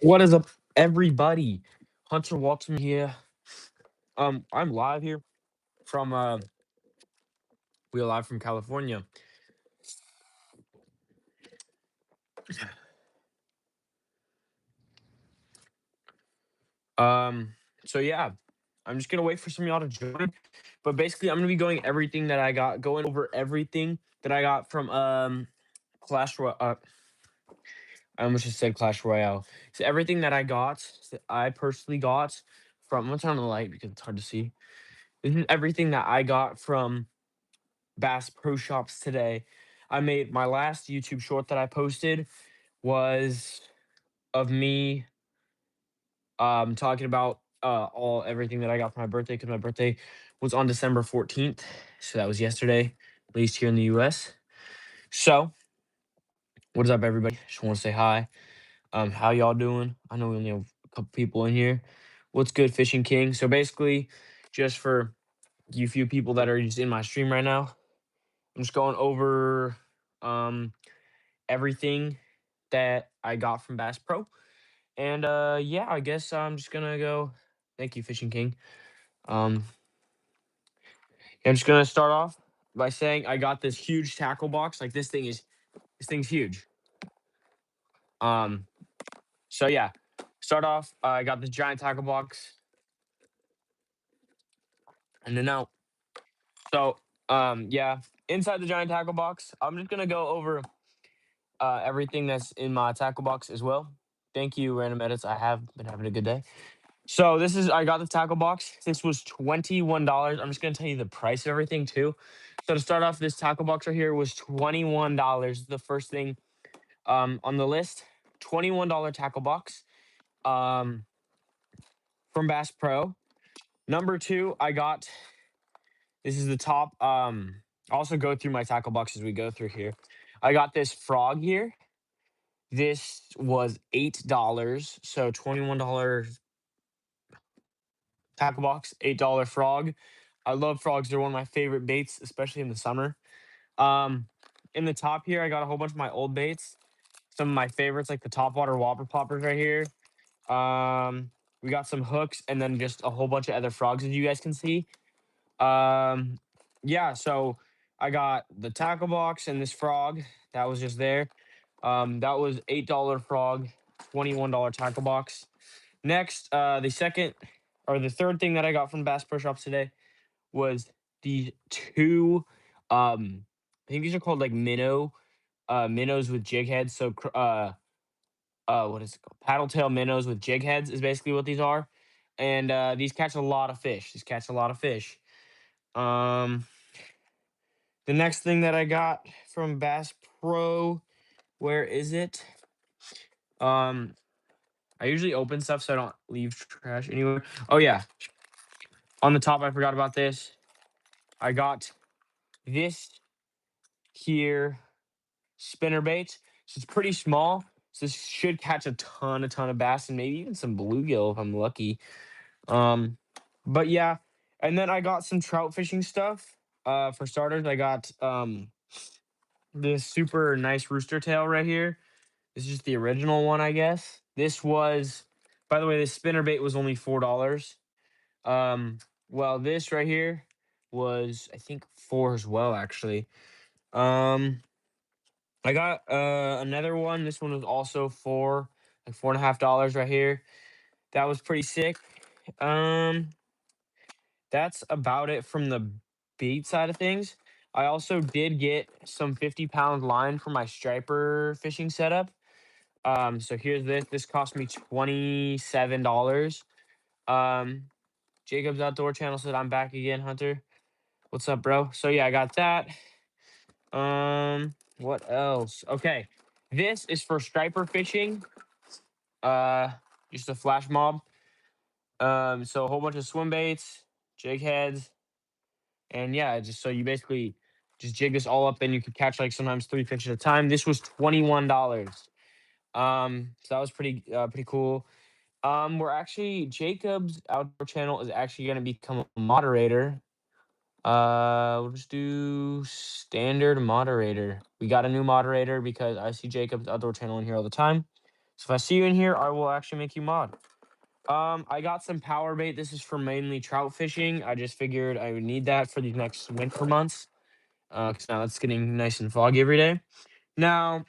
What is up, everybody? Hunter Walton here. I'm live here from we're live from California. Um, so yeah, I'm just gonna wait for some of y'all to join. But basically, I'm gonna be going over everything that I got from Clash Royale. I almost just said Clash Royale. So everything that I personally got from. I'm gonna turn on the light because it's hard to see. This is everything that I got from Bass Pro Shops today. I made my last YouTube short that I posted was of me talking about all everything that I got for my birthday because my birthday was on December 14th. So that was yesterday, at least here in the US. So, what is up, everybody? Just want to say hi. How y'all doing? I know we only have a couple people in here. What's good, Fishing King? So basically, just for you few people that are just in my stream right now, I'm just going over um everything that I got from Bass Pro. And yeah, I guess I'm just gonna go. Thank you, Fishing King. Um, I'm just gonna start off by saying I got this huge tackle box. Like this thing's huge. Um, so yeah, start off. I got this giant tackle box, and then now, so yeah, inside the giant tackle box, I'm just gonna go over everything that's in my tackle box as well. Thank you, Random Edits. I have been having a good day. So I got the tackle box. This was $21. I'm just gonna tell you the price of everything too. So to start off, this tackle box right here was $21. The first thing on the list, $21 tackle box um, from Bass Pro. Number two, I got this is the top. I'll also go through my tackle box as we go through here. I got this frog here. This was $8. So $21 tackle box, $8 frog. I love frogs. They're one of my favorite baits, especially in the summer. Um, in the top here, I got a whole bunch of my old baits. Some of my favorites, like the topwater whopper poppers right here. We got some hooks and then just a whole bunch of other frogs, as you guys can see. Um, yeah, so I got the tackle box and this frog that was just there. That was $8 frog, $21 tackle box. Next, the third thing that I got from Bass Pro Shops today was the two. I think these are called like minnows with jig heads. What is it called? Paddle tail minnows with jig heads is basically what these are, and these catch a lot of fish. These catch a lot of fish. Um, the next thing that I got from Bass Pro, where is it? Um, I usually open stuff so I don't leave trash anywhere. Oh yeah, on the top, I forgot about this. I got this here spinner bait. So it's pretty small. So this should catch a ton of bass and maybe even some bluegill if I'm lucky. Um, but yeah, and then I got some trout fishing stuff. For starters, I got this super nice rooster tail right here. This is just the original one, I guess. By the way, this spinner bait was only $4. Um, well, this right here was I think four as well, actually. Um, I got another one. This one was also like $4.50 right here. That was pretty sick. Um, that's about it from the bait side of things. I also did get some 50-pound line for my striper fishing setup. So here's this. This cost me $27. Um, Jacob's Outdoor Channel said I'm back again, Hunter. What's up, bro? So yeah, I got that. What else? Okay. This is for striper fishing. Uh, just a flash mob. So a whole bunch of swim baits, jig heads, and yeah, just so you basically just jig this all up and you could catch like sometimes three fish at a time. This was $21. So that was pretty cool. We're actually Jacob's Outdoor Channel is actually gonna become a moderator. We'll just do standard moderator. We got a new moderator because I see Jacob's Outdoor Channel in here all the time. So if I see you in here, I will actually make you mod. I got some power bait. This is for mainly trout fishing. I just figured I would need that for these next winter months. Because now it's getting nice and foggy every day. Now,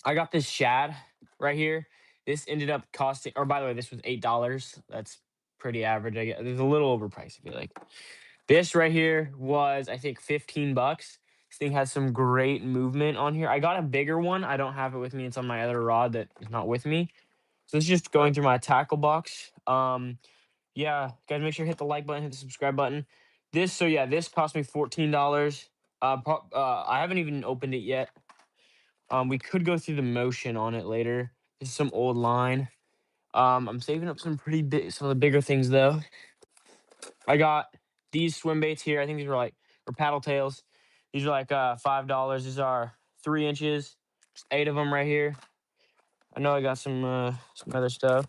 I got this shad right here. This ended up costing, or by the way, this was $8. That's pretty average. I guess it's a little overpriced, I feel like. This right here was, I think, 15 bucks. This thing has some great movement on here. I got a bigger one. I don't have it with me. It's on my other rod that is not with me. So it's just going through my tackle box. Yeah, guys, make sure to hit the like button, hit the subscribe button. This cost me $14. I haven't even opened it yet. We could go through the motion on it later. This is some old line. I'm saving up some some of the bigger things though. I got these swim baits here. I think these were paddle tails. These are like $5. These are 3 inches. Just 8 of them right here. I know I got some other stuff.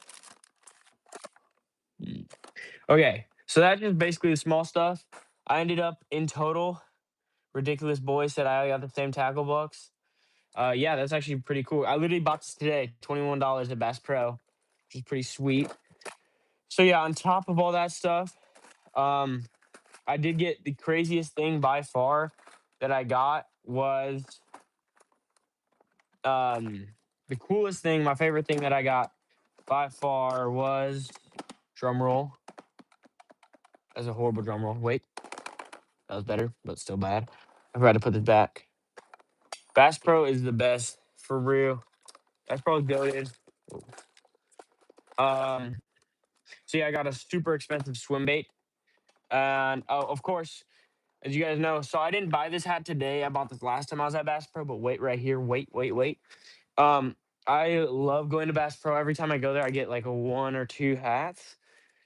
Okay, so that's just basically the small stuff. I ended up in total. Ridiculous Boy said I got the same tackle box. Yeah, that's actually pretty cool. I literally bought this today, $21 at Bass Pro, which is pretty sweet. So yeah, on top of all that stuff, I did get the craziest thing by far that I got was the coolest thing. My favorite thing that I got by far was drum roll. That's a horrible drum roll. Wait, that was better, but still bad. I forgot to put this back. Bass Pro is the best for real. Bass Pro is goated. Um, so yeah, I got a super expensive swim bait, and oh, of course, as you guys know, so I didn't buy this hat today. I bought this last time I was at Bass Pro. But wait, right here, wait. Um, I love going to Bass Pro. Every time I go there, I get like a 1 or 2 hats.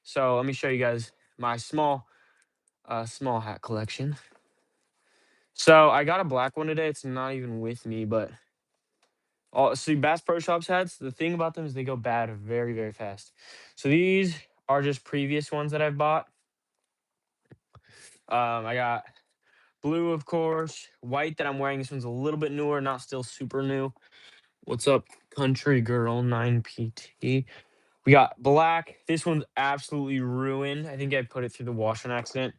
So let me show you guys my small hat collection. So I got a black one today. It's not even with me, but see, Bass Pro Shops hats, the thing about them is they go bad very, very fast. So these are just previous ones that I've bought. I got blue, of course, white that I'm wearing. This one's a little bit newer, not still super new. What's up, Country Girl 9PT? We got black. This one's absolutely ruined. I think I put it through the wash on accident.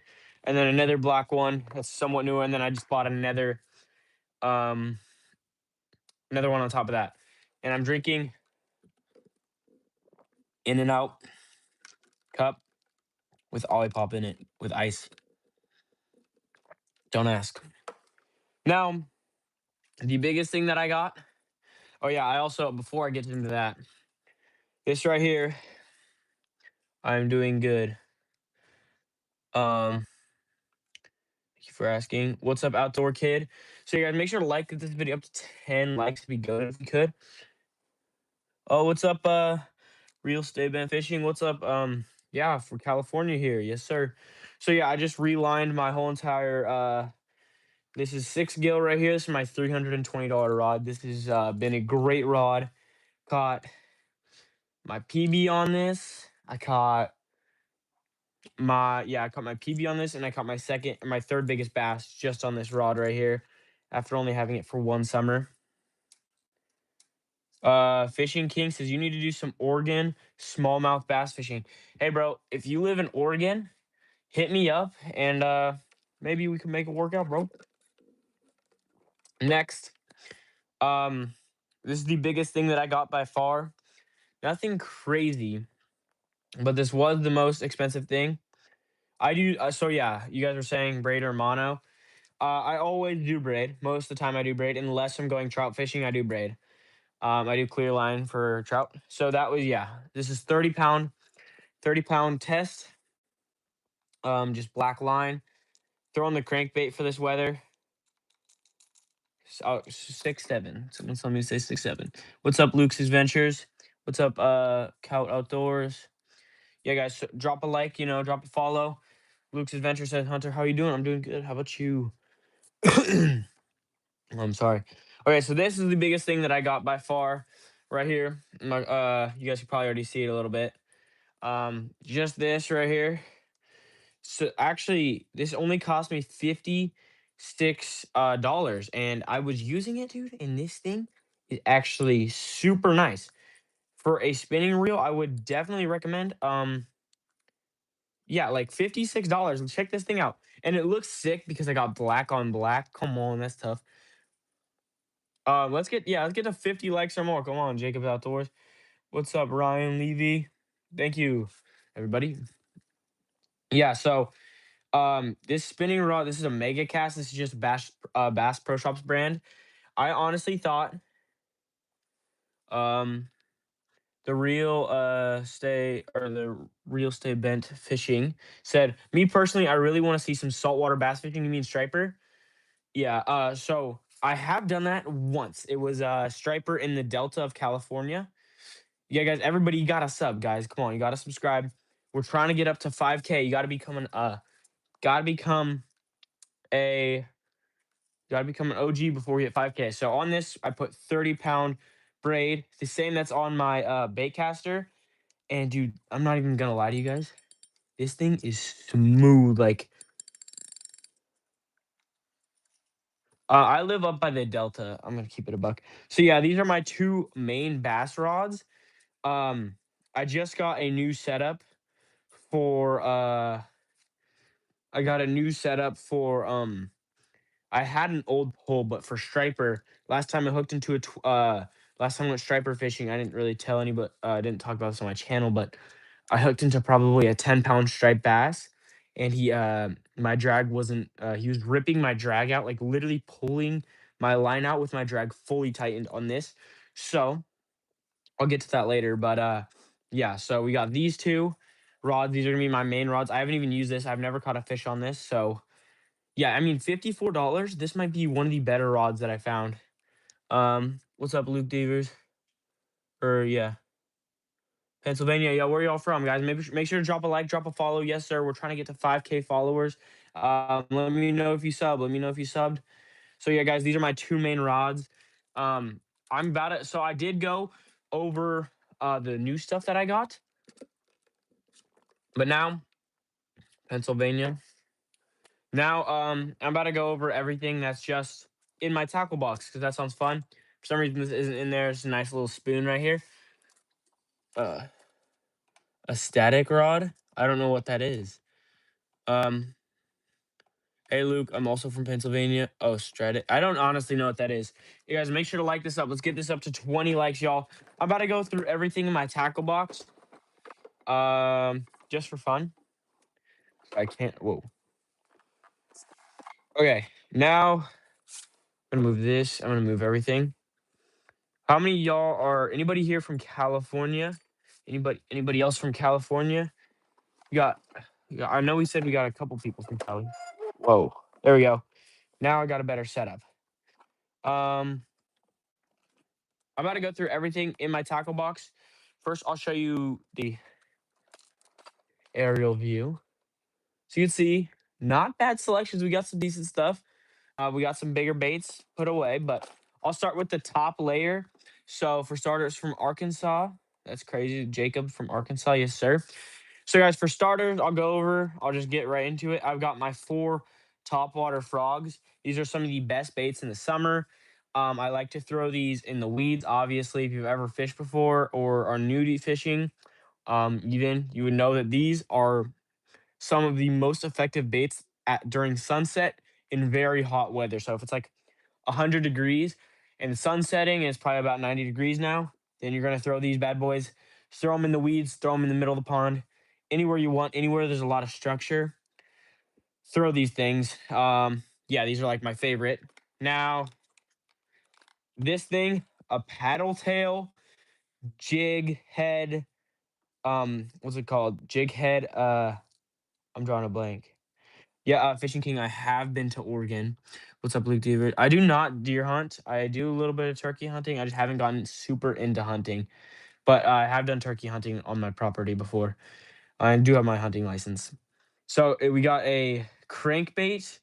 And then another black one that's somewhat newer. And then I just bought another one on top of that. And I'm drinking In-N-Out cup with Olipop in it with ice. Don't ask. Now, the biggest thing that I got. Oh yeah, I also, before I get into that, this right here, I'm doing good. Thank you for asking. What's up, Outdoor Kid? So you guys make sure to like this video up to 10 likes to be good if you could. Oh, what's up, Real Stay Band Fishing? What's up? Yeah, for California here. Yes, sir. So yeah, I just relined my whole entire this is 6 gill right here. This is my $320 rod. This has been a great rod. Caught my PB on this. I caught my PB on this, and I caught my third biggest bass just on this rod right here after only having it for 1 summer. Fishing King says you need to do some Oregon smallmouth bass fishing. Hey bro, if you live in Oregon, hit me up and maybe we can make it work out, bro. Next, this is the biggest thing that I got by far. Nothing crazy, but this was the most expensive thing. I do so yeah, you guys are saying braid or mono. I always do braid. Most of the time I do braid unless I'm going trout fishing, I do braid. I do clear line for trout. So that was, yeah, this is 30 pound test. Just black line. Throw on the crankbait for this weather. 6'7". Someone's telling me to say 6'7". What's up, Luke's Adventures? What's up, Cout Outdoors? Yeah, guys, so drop a like, drop a follow. Luke's Adventure says, Hunter, how you doing? I'm doing good. How about you? I'm sorry. Okay, so this is the biggest thing that I got by far right here. You guys can probably already see it a little bit. Just this right here. So actually, this only cost me $56 and I was using it, dude, and this thing is actually super nice. for a spinning reel, I would definitely recommend. Yeah, like $56. Check this thing out, and it looks sick because I got black on black. Come on, that's tough. Let's get to 50 likes or more. Come on, Jacob's Outdoors. What's up, Ryan Levy? Thank you, everybody. Yeah, so this spinning rod, this is a Mega Cast. This is just Bass Pro Shops brand. I honestly thought um the real stay bent fishing said, me personally, I really want to see some saltwater bass fishing. You mean striper? Yeah, so I have done that once. It was striper in the Delta of California. Yeah, guys, everybody, you gotta sub, guys. Come on, you gotta subscribe. We're trying to get up to 5K. You gotta become a gotta become an OG before we hit 5K. So on this, I put 30-pound braid, the same that's on my bait caster. And dude, I'm not even gonna lie to you guys. This thing is smooth. Like, I live up by the Delta. I'm gonna keep it a buck. So yeah, these are my two main bass rods. Um, I just got a new setup for I got a new setup for I had an old pole, but for striper, last time I hooked into last time I went striper fishing, I didn't really tell anybody, I didn't talk about this on my channel, but I hooked into probably a 10-pound striped bass, and my drag wasn't, he was ripping my drag out, like literally pulling my line out with my drag fully tightened on this. So I'll get to that later, but yeah, so we got these two rods. These are gonna be my main rods. I haven't even used this. I've never caught a fish on this, so yeah, I mean, $54. This might be one of the better rods that I found. What's up, Luke Devers? Or yeah, Pennsylvania. Yeah, where y'all from, guys? Maybe make sure to drop a like, drop a follow. Yes, sir. We're trying to get to 5K followers. Let me know if you sub. Let me know if you subbed. So yeah, guys, these are my two main rods. Um, I'm about it. So I did go over the new stuff that I got, but now Pennsylvania. Now, I'm about to go over everything that's just in my tackle box because that sounds fun. For some reason, this isn't in there. It's a nice little spoon right here. Uh, a static rod. I don't know what that is. Um, hey Luke, I'm also from Pennsylvania. Oh, Stratic. I don't honestly know what that is. You guys, make sure to like this up. Let's get this up to 20 likes, y'all. I'm about to go through everything in my tackle box. Just for fun. I can't. Whoa. Okay, now I'm gonna move this. I'm gonna move everything. How many of y'all are anybody here from California? Anybody else from California? We got I know we said we got a couple people from Cali. Whoa. There we go. Now I got a better setup. Um I'm about to go through everything in my tackle box. First, I'll show you the aerial view. So you can see not bad selections. We got some decent stuff. We got some bigger baits put away, but I'll start with the top layer. So for starters, from Arkansas, that's crazy. Jacob from Arkansas, yes sir. So guys, for starters, I'll just get right into it. I've got my 4 topwater frogs. These are some of the best baits in the summer. I like to throw these in the weeds. Obviously, if you've ever fished before or are new to fishing, even you would know that these are some of the most effective baits at during sunset in very hot weather. So if it's like 100 degrees and the sun's setting and it's probably about 90 degrees now, then you're gonna throw these bad boys, throw them in the weeds, throw them in the middle of the pond, anywhere you want, anywhere there's a lot of structure, throw these things. Yeah, these are like my favorite. Now, this thing, a paddle tail jig head, what's it called? Jig head, I'm drawing a blank. Yeah, Fishing King, I have been to Oregon. What's up, Luke David? I do not deer hunt. I do a little bit of turkey hunting. I just haven't gotten super into hunting, but I have done turkey hunting on my property before. I do have my hunting license. So we got a crankbait,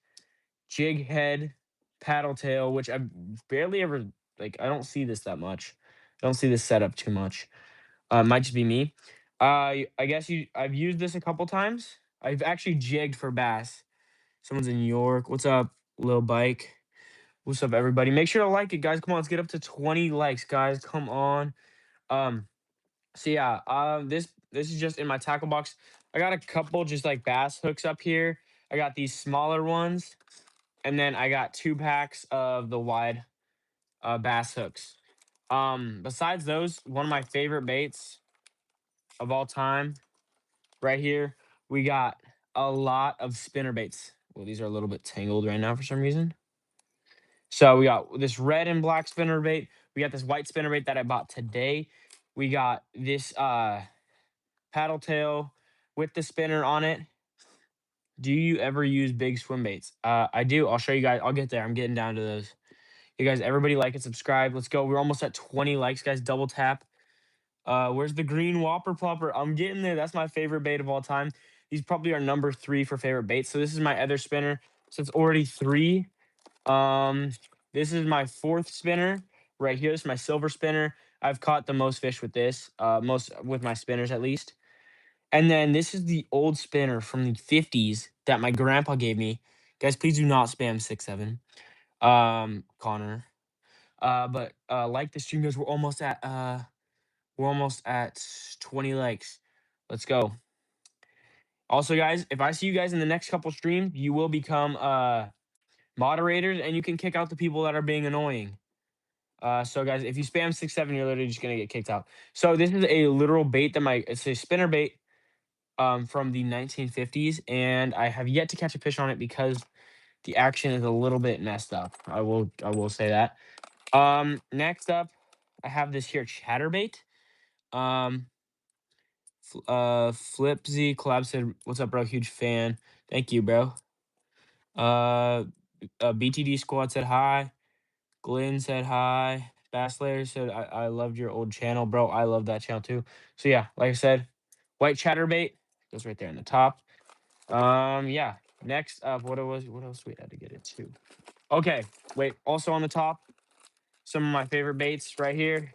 jig head, paddle tail, which I barely ever like. I don't see this that much. I don't see this setup too much. Might just be me. I guess I've used this a couple times. I've actually jigged for bass. Someone's in New York. What's up, Lil Bike? What's up, everybody? Make sure to like it, guys. Come on, let's get up to 20 likes, guys. Come on. Um, So yeah, this is just in my tackle box. I got a couple just like bass hooks up here. I got these smaller ones, and then I got 2 packs of the wide bass hooks. Besides those, one of my favorite baits of all time, right here, we got a lot of spinner baits. Well, these are a little bit tangled right now for some reason. So we got this red and black spinner bait. We got this white spinner bait that I bought today. We got this paddle tail with the spinner on it. Do you ever use big swim baits? I do. I'll show you guys. I'll get there. I'm getting down to those. You guys, everybody like and subscribe. Let's go. We're almost at 20 likes, guys. Double tap. Where's the green whopper plopper? I'm getting there. That's my favorite bait of all time. These probably are number 3 for favorite baits. So this is my other spinner. So it's already 3. Um, this is my 4th spinner right here. This is my silver spinner. I've caught the most fish with this, most with my spinners at least. And then this is the old spinner from the 50s that my grandpa gave me. Guys, please do not spam 6 7. Connor. But like the stream, guys. We're almost at 20 likes. Let's go. Also, guys, if I see you guys in the next couple streams, you will become moderators and you can kick out the people that are being annoying. So guys, if you spam 6 7, you're literally just gonna get kicked out. So this is a literal bait it's a spinner bait from the 1950s, and I have yet to catch a fish on it because the action is a little bit messed up. I will say that. Next up, I have this here chatterbait. Um, Flipsy Collab said, "What's up, bro? Huge fan. Thank you, bro." Uh, BTD Squad said hi. Glenn said hi. Basslayer said, I loved your old channel, bro. I love that channel too. So yeah, like I said, white chatterbait goes right there in the top. Yeah. Next up, what else we had to get into? Okay, wait. Also on the top, some of my favorite baits right here.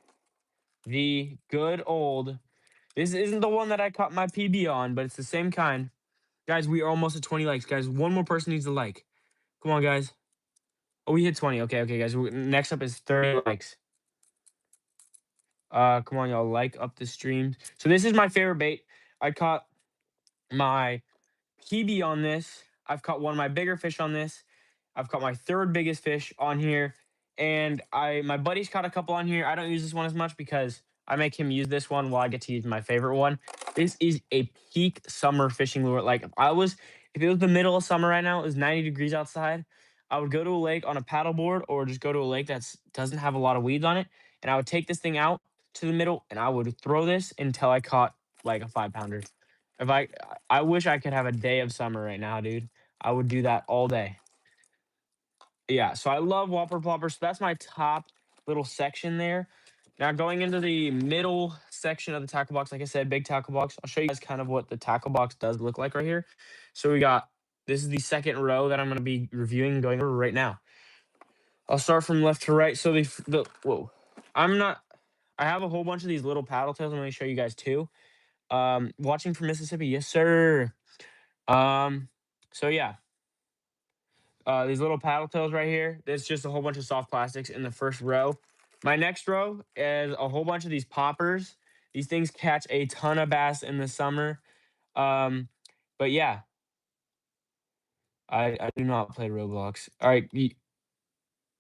The good old. This isn't the one that I caught my PB on, but it's the same kind. Guys, we are almost at 20 likes. Guys, one more person needs a like. Come on, guys. Oh, we hit 20. Okay, guys. Next up is 30 likes. Come on, y'all. Like up the stream. So this is my favorite bait. I caught my PB on this. I've caught one of my bigger fish on this. I've caught my 3rd biggest fish on here. And my buddy's caught a couple on here. I don't use this one as much because I make him use this one while I get to use my favorite one. This is a peak summer fishing lure. Like if it was the middle of summer right now, it was 90 degrees outside. I would go to a lake on a paddleboard or just go to a lake that doesn't have a lot of weeds on it. And I would take this thing out to the middle and I would throw this until I caught like a 5 pounder. If I wish I could have a day of summer right now, dude. I would do that all day. Yeah, so I love Whopper Plopper. So that's my top little section there. Now going into the middle section of the tackle box, like I said, big tackle box. I'll show you guys kind of what the tackle box does look like right here. So this is the second row that I'm going to be reviewing and going over right now. I'll start from left to right. So whoa, I have a whole bunch of these little paddle tails. I'm going to show you guys too. Watching from Mississippi, yes sir. So yeah, these little paddle tails right here. There's just a whole bunch of soft plastics in the first row. My next row is a whole bunch of these poppers. These things catch a ton of bass in the summer. Um, but yeah, I do not play Roblox. All right,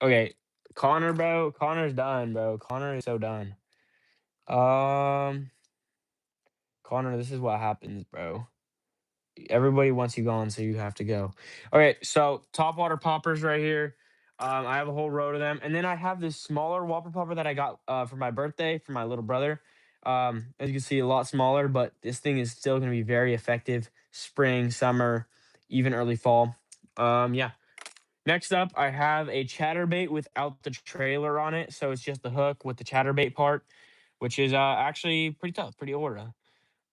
okay, Connor, bro. Connor's done, bro. Connor is so done. Um, Connor, this is what happens, bro. Everybody wants you gone, so you have to go. Okay, so top water poppers right here. I have a whole row of them, and then I have this smaller whopper popper that I got for my birthday for my little brother. As you can see, a lot smaller, but this thing is still going to be very effective. Spring, summer, even early fall. Yeah. Next up, I have a chatterbait without the trailer on it, so it's just the hook with the chatterbait part, which is actually pretty tough, pretty aura.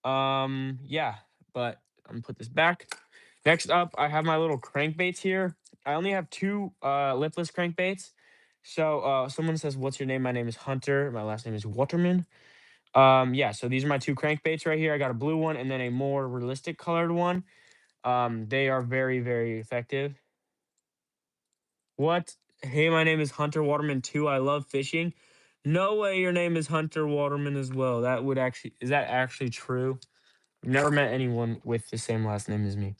Yeah, but I'm gonna put this back. Next up, I have my little crankbaits here. I only have 2 lipless crankbaits. So someone says, "What's your name?" My name is Hunter. My last name is Waterman. Yeah, so these are my 2 crankbaits right here. I got a blue one and then a more realistic colored one. They are very, very effective. What? Hey, my name is Hunter Waterman too. I love fishing. No way your name is Hunter Waterman as well. That would actually, is that actually true? I've never met anyone with the same last name as me.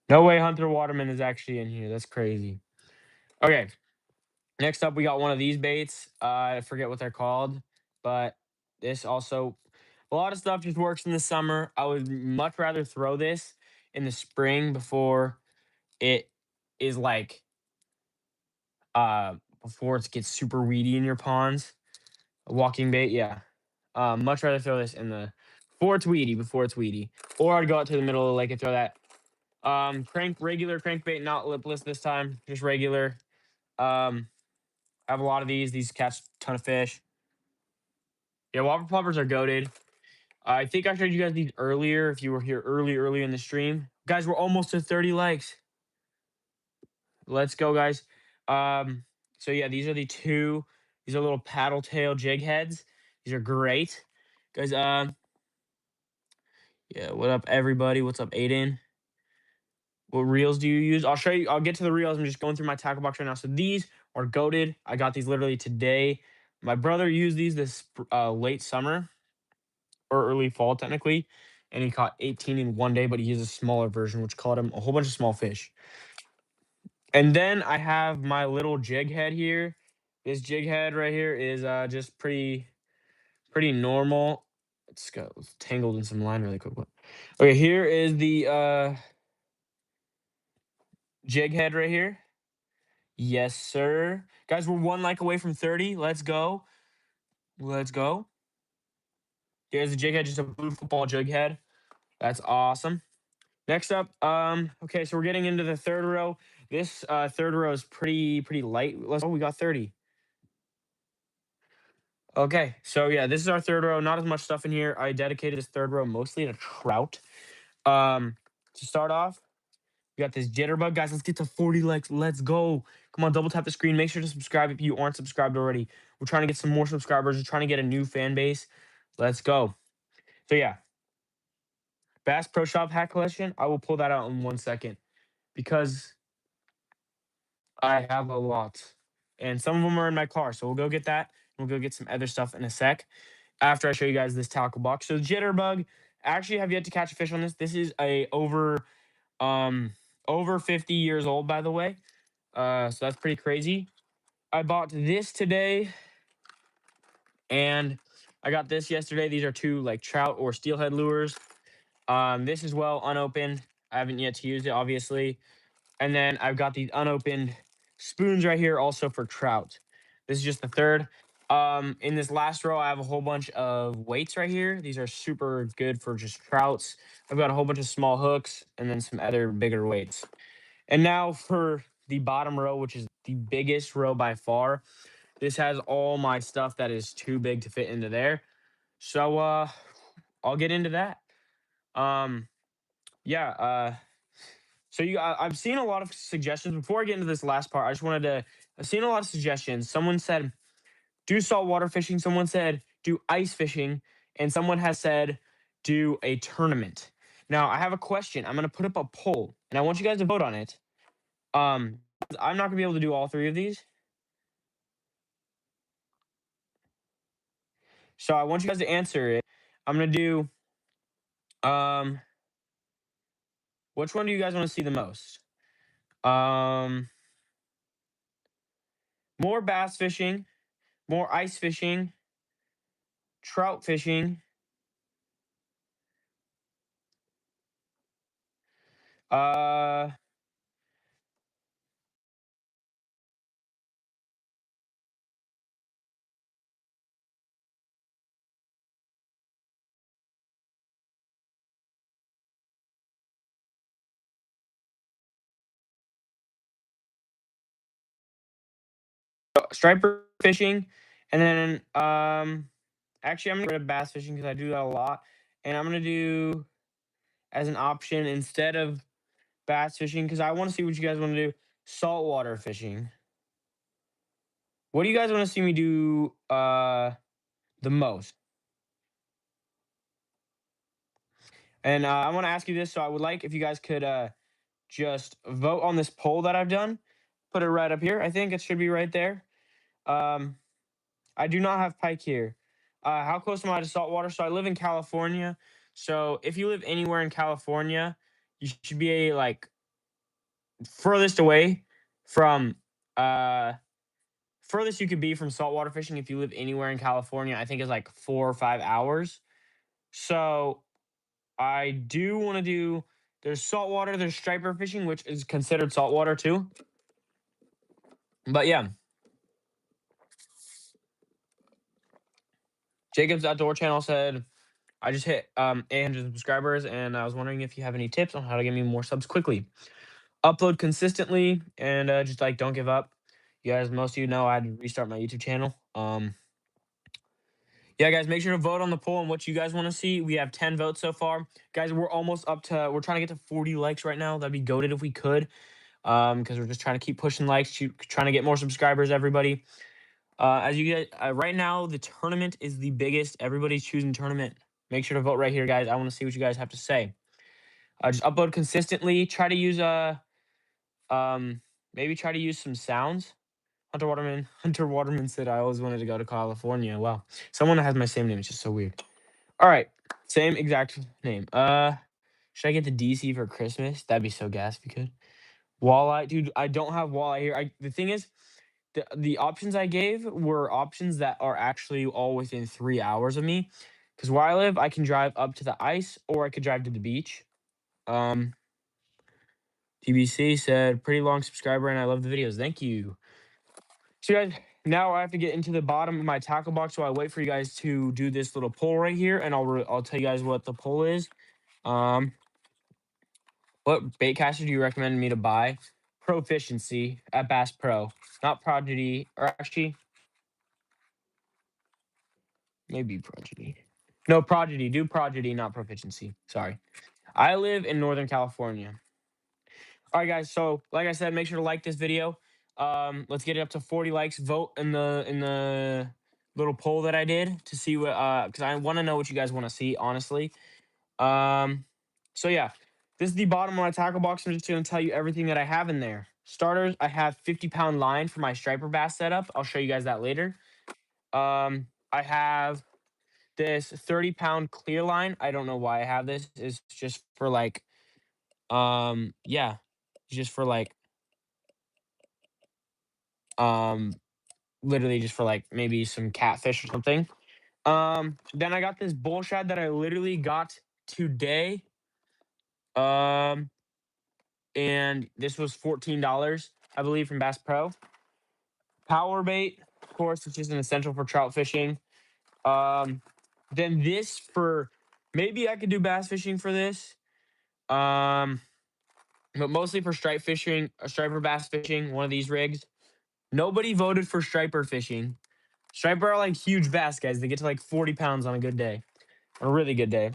No way Hunter Waterman is actually in here. That's crazy. Okay. Next up, we got one of these baits. I forget what they're called, but this also, a lot of stuff just works in the summer. I would much rather throw this in the spring before it is like, before it gets super weedy in your ponds. A walking bait, yeah. Much rather throw this in the, before it's weedy. Or I'd go out to the middle of the lake and throw that. Regular crankbait, not lipless this time, just regular. I have a lot of these. These catch a ton of fish. Yeah, whopper poppers are goaded. I think I showed you guys these earlier. If you were here early in the stream, guys, we're almost to 30 likes. Let's go, guys. So yeah, these are the two. These are little paddle tail jig heads. These are great, guys. Yeah. What up, everybody? What's up, Aiden? What reels do you use? I'll show you. I'll get to the reels. I'm just going through my tackle box right now. So these are goated. I got these literally today. My brother used these this late summer or early fall, technically, and he caught 18 in one day. But he used a smaller version, which caught him a whole bunch of small fish. And then I have my little jig head here. This jig head right here is just pretty normal. It's got tangled in some line really quick. Okay, here is the jig head right here. Yes, sir. Guys, we're one like away from 30. Let's go. Let's go. Here's the jig head, just a blue football jig head. That's awesome. Next up, okay, so we're getting into the third row. This third row is pretty light. Oh, we got 30. Okay, so yeah, this is our third row. Not as much stuff in here. I dedicated this third row mostly to trout. To start off, we got this jitterbug. Guys, let's get to 40 likes. Let's go. Come on, double tap the screen. Make sure to subscribe if you aren't subscribed already. We're trying to get some more subscribers. We're trying to get a new fan base. Let's go. So yeah, Bass Pro Shop hat collection. I will pull that out in 1 second because I have a lot. And some of them are in my car. So we'll go get that. We'll go get some other stuff in a sec after I show you guys this tackle box. So jitterbug, I actually have yet to catch a fish on this. This is a over 50 years old, by the way. So that's pretty crazy. I bought this today and I got this yesterday. These are two like trout or steelhead lures. This is well unopened. I haven't yet to use it, obviously. And then I've got these unopened spoons right here also for trout. This is just the third. In this last row, I have a whole bunch of weights right here. These are super good for just trouts. I've got a whole bunch of small hooks and then some other bigger weights. And now for the bottom row, which is the biggest row by far. This has all my stuff that is too big to fit into there. So I'll get into that. Yeah, so I've seen a lot of suggestions. Before I get into this last part, I just wanted to. I've seen a lot of suggestions. Someone said do saltwater fishing. Someone said do ice fishing, and someone has said do a tournament. Now I have a question. I'm gonna put up a poll, and I want you guys to vote on it. Um, I'm not gonna be able to do all three of these, so I want you guys to answer it. I'm gonna do. Um, which one do you guys want to see the most? Um, more bass fishing, more ice fishing, trout fishing. Uh, striper fishing, and then actually I'm gonna go to bass fishing because I do that a lot, and I'm gonna do as an option instead of bass fishing because I want to see what you guys want to do. Saltwater fishing. What do you guys want to see me do the most? And I want to ask you this, so I would like if you guys could just vote on this poll that I've done. Put it right up here. I think it should be right there. Um, I do not have pike here. How close am I to saltwater? So I live in California. So if you live anywhere in California, you should be like furthest away from uh furthest you could be from saltwater fishing if you live anywhere in California, I think is like 4 or 5 hours. So I do want to do there's saltwater, there's striper fishing, which is considered saltwater too. But yeah, Jacob's Outdoor Channel said I just hit 800 subscribers, and I was wondering if you have any tips on how to get me more subs quickly. Upload consistently, and just like don't give up. You guys, most of you know I had to restart my YouTube channel. Yeah, guys, make sure to vote on the poll on what you guys want to see. We have 10 votes so far, guys. We're almost up to. We're trying to get to 40 likes right now. That'd be goated if we could, because we're just trying to keep pushing likes, trying to get more subscribers. Everybody. As you get right now, the tournament is the biggest. Everybody's choosing tournament. Make sure to vote right here, guys. I want to see what you guys have to say. Just upload consistently. Try to use um maybe try to use some sounds. Hunter Waterman said I always wanted to go to California. Wow, someone that has my same name. It's just so weird. All right, same exact name. Should I get the DC for Christmas? That'd be so gas if you could. Walleye, dude. I don't have walleye here. The thing is, the options I gave were options that are actually all within 3 hours of me. Because where I live, I can drive up to the ice or I could drive to the beach. Um, TBC said, pretty long subscriber and I love the videos. Thank you. So, guys, now I have to get into the bottom of my tackle box. So I wait for you guys to do this little poll right here, and I'll tell you guys what the poll is. What bait caster do you recommend me to buy? Proficiency at Bass Pro, not Prodigy, or actually maybe Prodigy. No, Prodigy. Do Prodigy, not Proficiency. Sorry. I live in Northern California. All right, guys. So, like I said, make sure to like this video. Let's get it up to 40 likes. Vote in the little poll that I did to see what because I want to know what you guys want to see, honestly. So yeah, this is the bottom of my tackle box. I'm just gonna tell you everything that I have in there. Starters, I have 50-pound line for my striper bass setup. I'll show you guys that later. I have this 30-pound clear line. I don't know why I have this. It's just for like, yeah, just for like, um, literally just for like maybe some catfish or something. Then I got this bull shad that I literally got today. Um, and this was $14, I believe, from Bass Pro. Power bait, of course, which is an essential for trout fishing. Then this for maybe I could do bass fishing for this. But mostly for stripe fishing, striper bass fishing, one of these rigs. Nobody voted for striper fishing. Striper are like huge bass, guys. They get to like 40 pounds on a good day, on a really good day.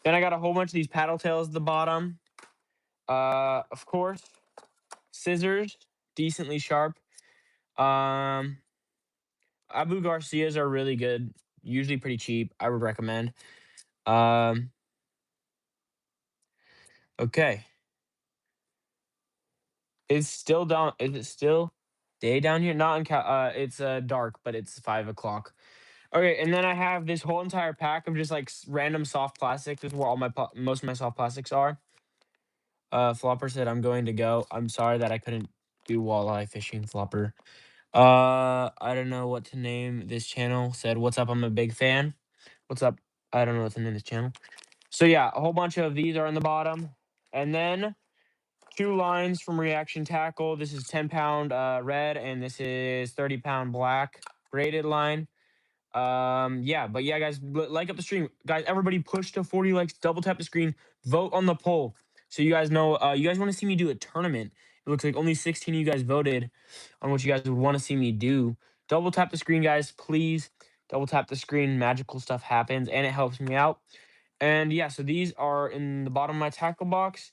Then I got a whole bunch of these paddle tails at the bottom. Of course, scissors, decently sharp. Um, Abu Garcias are really good, usually pretty cheap. I would recommend. Um, okay. It's still down. Is it still day down here? Not in it's dark, but it's 5 o'clock. Okay, and then I have this whole entire pack of just like random soft plastic. This is where all my most of my soft plastics are. Flopper said I'm going to go. I'm sorry that I couldn't do walleye fishing, Flopper. I don't know what to name this channel. Said, what's up? I'm a big fan. What's up? I don't know what to name this channel. So yeah, a whole bunch of these are in the bottom. And then 2 lines from Reaction Tackle. This is 10-pound red, and this is 30-pound black braided line. Yeah, but yeah, guys, like up the stream. Guys, everybody push to 40 likes, double tap the screen, vote on the poll. So you guys know, you guys want to see me do a tournament. It looks like only 16 of you guys voted on what you guys would want to see me do. Double tap the screen, guys, please. Double tap the screen. Magical stuff happens, and it helps me out. And yeah, so these are in the bottom of my tackle box.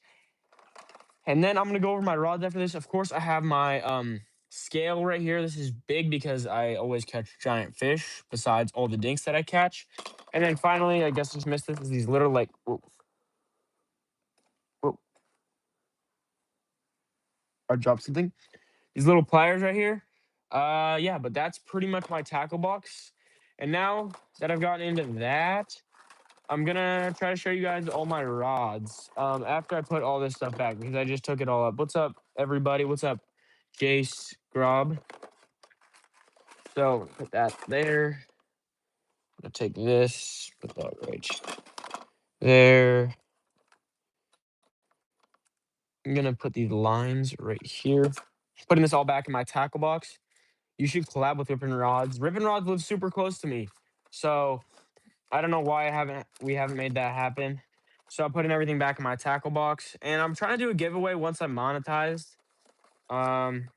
And then I'm gonna go over my rods after this. Of course, I have my scale right here. This is big because I always catch giant fish besides all the dinks that I catch. And then finally, I guess just missed this, is these little like whoa, whoa, I dropped something. These little pliers right here. Yeah, but that's pretty much my tackle box. And now that I've gotten into that, I'm gonna try to show you guys all my rods. After I put all this stuff back because I just took it all up. What's up, everybody? What's up, Jace Grob? So put that there. I'm gonna take this, put that right there. I'm gonna put these lines right here. Putting this all back in my tackle box. You should collab with Rippin' Rods. Rippin' Rods lives super close to me, so I don't know why we haven't made that happen. So I'm putting everything back in my tackle box, and I'm trying to do a giveaway once I'm monetized. Um,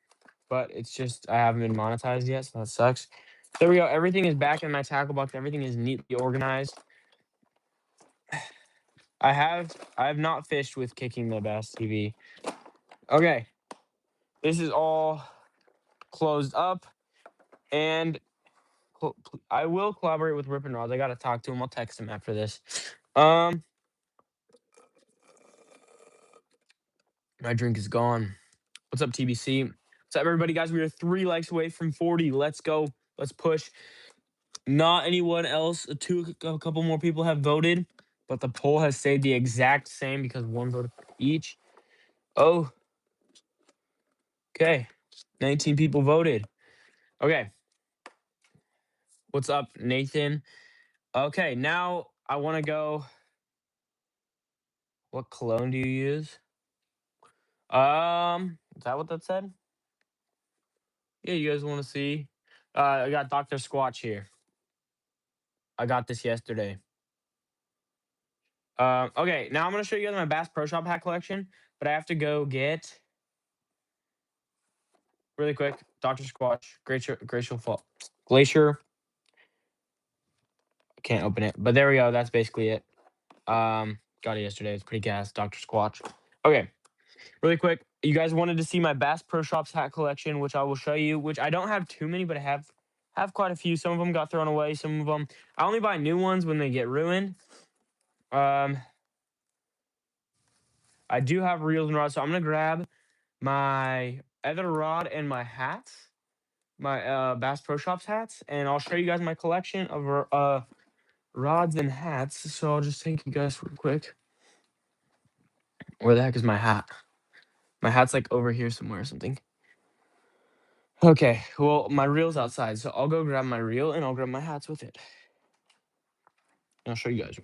but it's just I haven't been monetized yet, so that sucks. There we go. Everything is back in my tackle box. Everything is neatly organized. I have not fished with Kicking the Bass TV. Okay, this is all closed up, and I will collaborate with Rippin' Rods. I gotta talk to him. I'll text him after this. Um, my drink is gone. What's up, TBC? What's up, everybody, guys? We are 3 likes away from 40. Let's go. Let's push. Not anyone else. A couple more people have voted, but the poll has stayed the exact same because one vote for each. Oh, okay. 19 people voted. Okay. What's up, Nathan? Okay, now I want to go. What cologne do you use? Is that what that said? Yeah, you guys want to see? I got Dr. Squatch here. I got this yesterday. Okay, now I'm gonna show you guys my Bass Pro Shop hat collection, but I have to go get really quick Dr. Squatch Glacier. I can't open it, but there we go. That's basically it. Got it yesterday. It's pretty gas, Dr. Squatch. Okay, really quick. You guys wanted to see my Bass Pro Shops hat collection, which I will show you. Which I don't have too many, but I have quite a few. Some of them got thrown away. Some of them I only buy new ones when they get ruined. I do have reels and rods, so I'm gonna grab my other rod and my hats, my Bass Pro Shops hats, and I'll show you guys my collection of rods and hats. So I'll just take you guys real quick. Where the heck is my hat? My hat's like over here somewhere or something. Okay, well, my reel's outside, so I'll go grab my reel and I'll grab my hats with it. And I'll show you guys.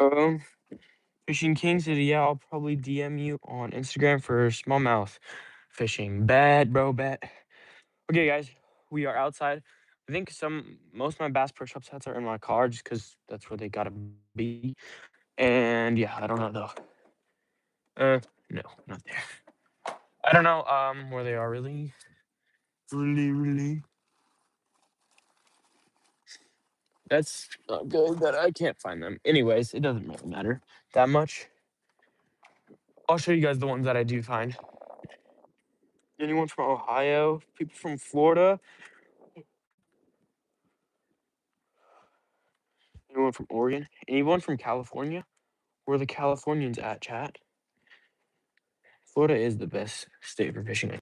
Um, Fishing King said, yeah, I'll probably DM you on Instagram for smallmouth fishing. Bad, bro, bet. Okay, guys, we are outside. I think most of my Bass Pro Shops hats are in my car just because that's where they gotta be. And yeah, I don't know though. No, not there. I don't know where they are really. Really. That's not good that I can't find them. Anyways, it doesn't really matter that much. I'll show you guys the ones that I do find. Anyone from Ohio? People from Florida? Anyone from Oregon? Anyone from California? Where are the Californians at, chat? Florida is the best state for fishing.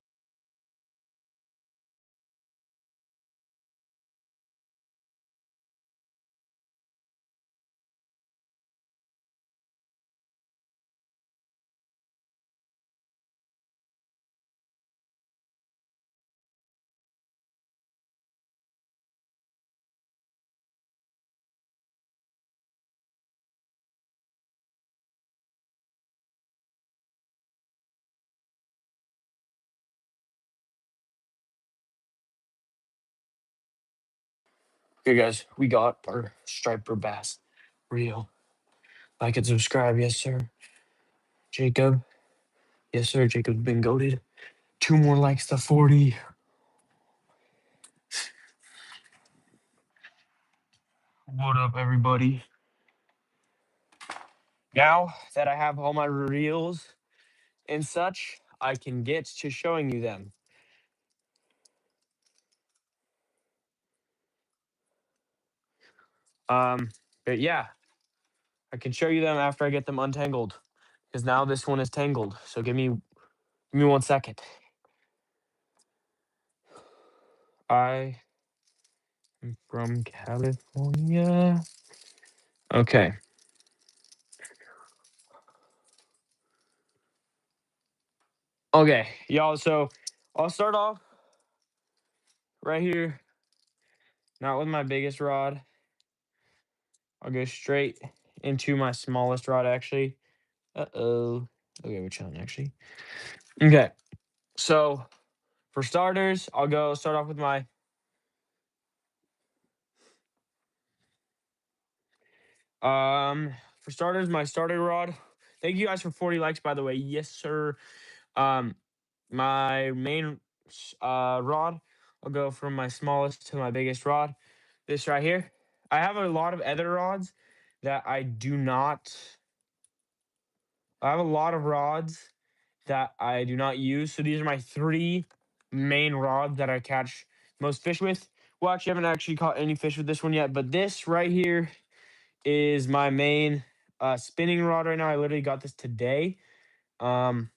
Okay, guys, we got our striper bass reel. Like and subscribe, yes, sir. Jacob, yes, sir. Jacob's been goaded. 2 more likes to 40. What up, everybody? Now that I have all my reels and such, I can get to showing you them. Um, but yeah, I can show you them after I get them untangled because now this one is tangled. So give me 1 second. I am from California. Okay. Okay, y'all. So I'll start off right here, not with my biggest rod. I'll go straight into my smallest rod, actually. Uh-oh. Okay, which one, actually? Okay, so for starters, I'll go start off with my for starters, my starter rod. Thank you guys for 40 likes, by the way. Yes, sir. Um, my main rod, I'll go from my smallest to my biggest rod. This right here. I have a lot of other rods that I do not. I have a lot of rods that I do not use. So these are my three main rods that I catch most fish with. Well, actually, I haven't actually caught any fish with this one yet, but this right here is my main spinning rod right now. I literally got this today. Um,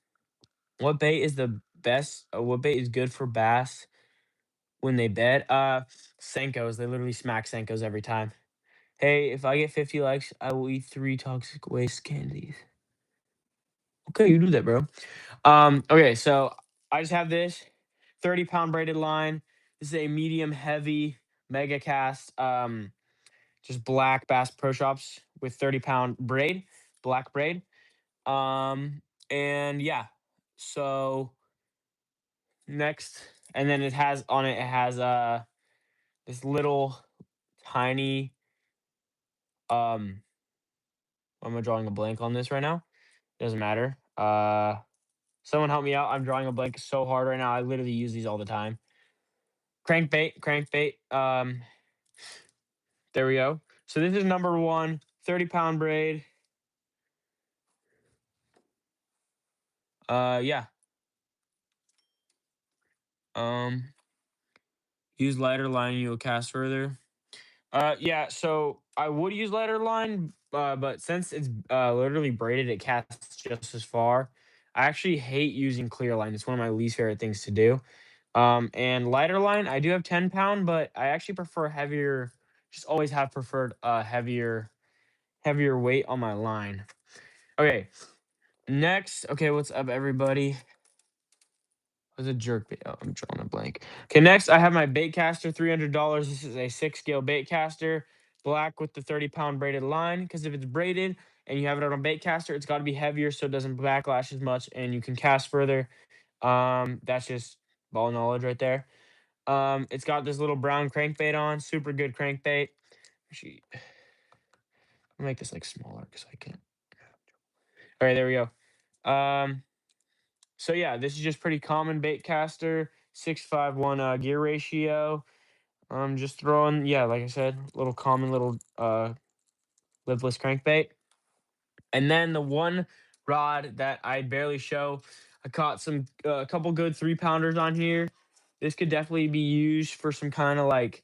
what bait is the best? What bait is good for bass when they bed? Senkos. They literally smack Senkos every time. Hey, if I get 50 likes, I will eat 3 toxic waste candies. Okay, you do that, bro. Okay, so I just have this 30-pound braided line. This is a medium heavy mega cast. Just black Bass Pro Shops with 30-pound braid, black braid. Um, and yeah, so next, and then it has on it, it has this little tiny why am I drawing a blank on this right now? Doesn't matter. Someone help me out. I'm drawing a blank so hard right now. I literally use these all the time. Crankbait, crankbait. There we go. So this is number one, 30-pound braid. Yeah. Um, use lighter line, you'll cast further. Yeah, so I would use lighter line, but since it's literally braided, it casts just as far. I actually hate using clear line. It's one of my least favorite things to do. And lighter line, I do have 10-pound, but I actually prefer heavier. Just always have preferred heavier weight on my line. Okay, next. Okay, what's up, everybody? Was a jerk bait. Oh, I'm drawing a blank. Okay, next I have my bait caster, $300. This is a 6 scale bait caster, black with the 30-pound braided line. Because if it's braided and you have it on a bait caster, it's got to be heavier so it doesn't backlash as much and you can cast further. That's just ball knowledge right there. It's got this little brown crankbait on, super good crankbait. Actually, I'll make this like smaller because I can't. All right, there we go. So yeah, this is just pretty common bait caster, 651 gear ratio. Just throwing, yeah, like I said, little common little lipless crankbait. And then the one rod that I barely show, I caught a couple good 3-pounders on here. This could definitely be used for some kind of like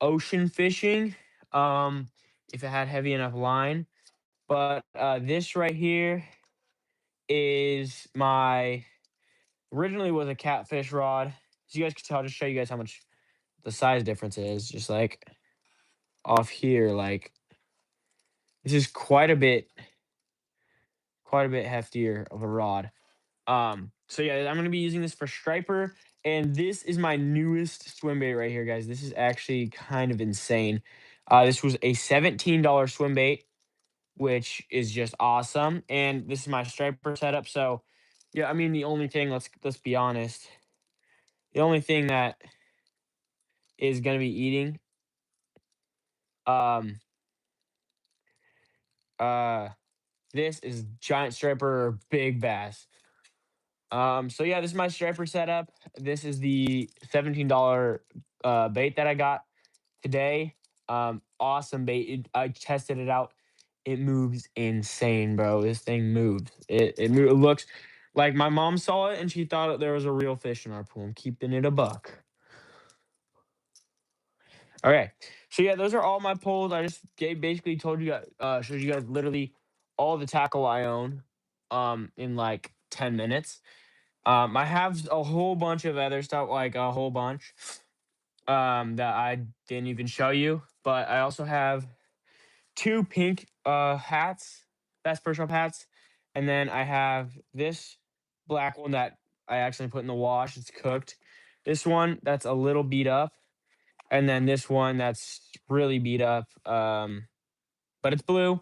ocean fishing, um, if it had heavy enough line. But this right here is my originally was a catfish rod. As you guys can tell, I'll just show you guys how much the size difference is. Just like off here, like this is quite a bit heftier of a rod. So yeah, I'm gonna be using this for striper, and this is my newest swim bait right here, guys. This is actually kind of insane. This was a $17 swim bait, which is just awesome. And this is my striper setup. So yeah, I mean the only thing, let's be honest, the only thing that is gonna be eating um uh this is giant striper or big bass. So yeah, this is my striper setup. This is the $17 bait that I got today. Awesome bait. I tested it out. It moves insane, bro. This thing moves. It looks like my mom saw it and she thought there was a real fish in our pool. I'm keeping it a buck. Okay. So yeah, those are all my polls. I just basically told you guys, showed you guys literally all the tackle I own, in like 10 minutes. I have a whole bunch of other stuff, like a whole bunch, that I didn't even show you. But I also have two pink hats, Bass Pro Shop hats, and then I have this black one that I actually put in the wash. It's cooked. This one that's a little beat up, and then this one that's really beat up. But it's blue,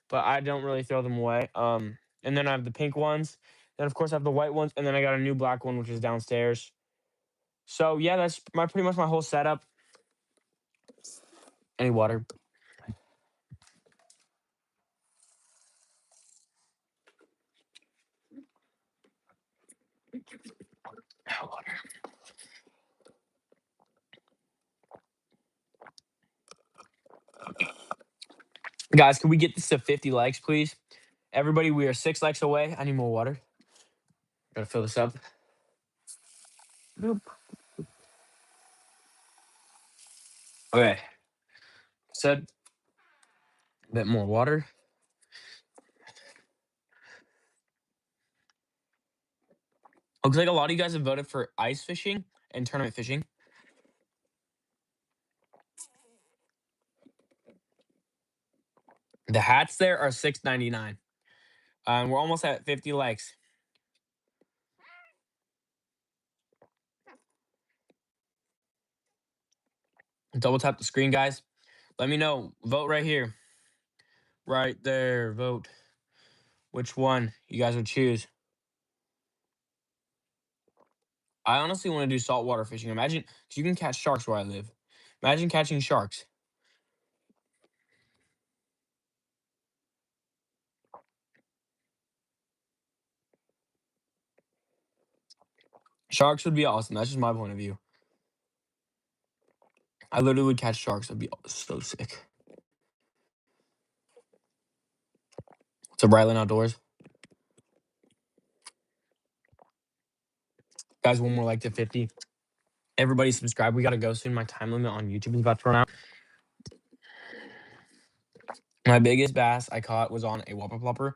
but I don't really throw them away. And then I have the pink ones. Then of course I have the white ones, and then I got a new black one which is downstairs. So yeah, that's my pretty much my whole setup. Any water? Water. Guys, can we get this to 50 likes, please? Everybody, we are 6 likes away. I need more water. Gotta fill this up. Boop. Okay. Said a bit more water. Looks like a lot of you guys have voted for ice fishing and tournament fishing. The hats there are $6.99. We're almost at 50 likes. Double tap the screen, guys. Let me know. Vote right here. Right there. Vote. Which one you guys would choose. I honestly want to do saltwater fishing. Imagine, because you can catch sharks where I live. Imagine catching sharks. Sharks would be awesome. That's just my point of view. I literally would catch sharks. That'd be so sick. What's up, Ryland Outdoors? Guys, one more like to 50. Everybody subscribe. We got to go soon. My time limit on YouTube is about to run out. My biggest bass I caught was on a whopper plopper.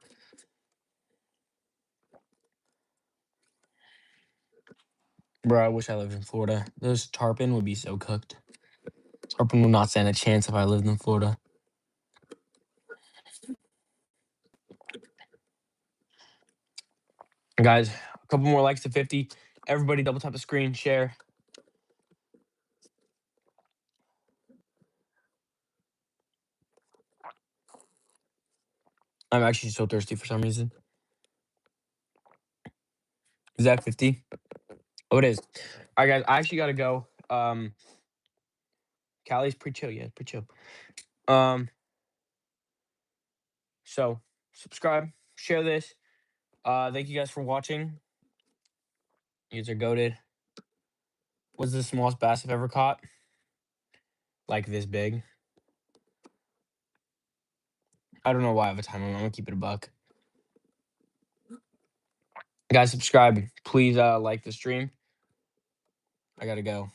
Bro, I wish I lived in Florida. Those tarpon would be so cooked. Tarpon would not stand a chance if I lived in Florida. Guys, a couple more likes to 50. Everybody double tap the screen, share. I'm actually so thirsty for some reason. Is that 50? Oh, it is. All right, guys, I actually got to go. Callie's pretty chill. Yeah, pretty chill. So subscribe, share this. Thank you guys for watching. You guys are goated. What's the smallest bass I've ever caught? Like this big. I don't know why I have a time limit. I'm gonna keep it a buck. Guys, subscribe. Please like the stream. I gotta go.